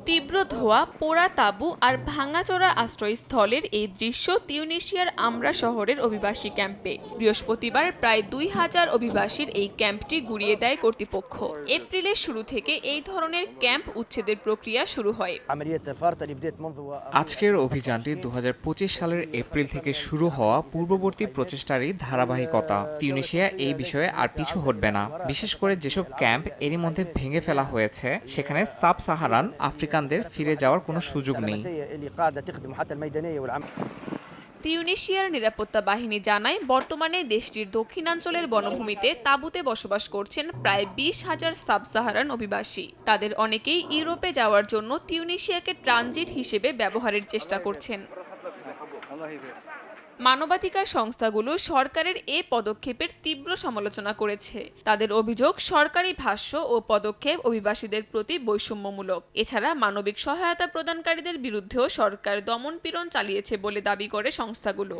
তীব্র ধোঁয়া, পোড়া তাঁবু আর ভাঙাচোরা আশ্রয়স্থলের এই দৃশ্য তিউনিসিয়ার আমরা শহরের অভিবাসী ক্যাম্পে। বৃহস্পতিবার প্রায় ২,০০০ অভিবাসীর এই ক্যাম্পটি গুড়িয়ে দেয় কর্তৃপক্ষ। এপ্রিলের শুরু থেকে এই ধরনের ক্যাম্প উচ্ছেদের প্রক্রিয়া শুরু হয়। আজকের অভিযানটি ২০২৫ সালের এপ্রিল থেকে শুরু হওয়া পূর্ববর্তী প্রচেষ্টারই ধারাবাহিকতা। তিউনিসিয়া এই বিষয়ে আর পিছু হটবে না। বিশেষ করে যেসব ক্যাম্প এরই মধ্যে ভেঙে ফেলা হয়েছে, সেখানে সাব সাহারান আফ্রিকানদের ফিরে যাওয়ার কোনো সুযোগ নেই। তিউনিসিয়ার নিরাপত্তা বাহিনী জানায়, বর্তমানে দেশটির দক্ষিণাঞ্চলের বনভূমিতে তাঁবুতে বসবাস করছেন প্রায় ২০,০০০ সাব সাহারান অভিবাসী। তাদের অনেকেই ইউরোপে যাওয়ার জন্য তিউনিসিয়াকে ট্রানজিট হিসেবে ব্যবহারের চেষ্টা করছেন। মানবাধিকার সংস্থাগুলো সরকারের এ পদক্ষেপের তীব্র সমালোচনা করেছে। তাদের অভিযোগ, সরকারি ভাষ্য ও পদক্ষেপ অভিবাসীদের প্রতি বৈষম্যমূলক। এছাড়া মানবিক সহায়তা প্রদানকারীদের বিরুদ্ধেও সরকার দমনপীড়ন চালিয়েছে বলে দাবি করে সংস্থাগুলো।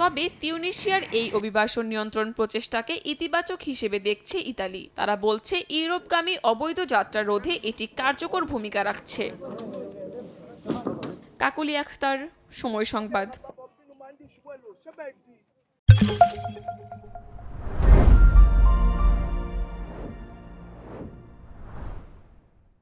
তবে তিউনিসিয়ার এই অভিবাসন নিয়ন্ত্রণ প্রচেষ্টাকে ইতিবাচক হিসেবে দেখছে ইতালি। তারা বলছে, ইউরোপগামী অবৈধ যাত্রা রোধে এটি কার্যকর ভূমিকা রাখছে। কাকলি আখতার, সময় সংবাদ।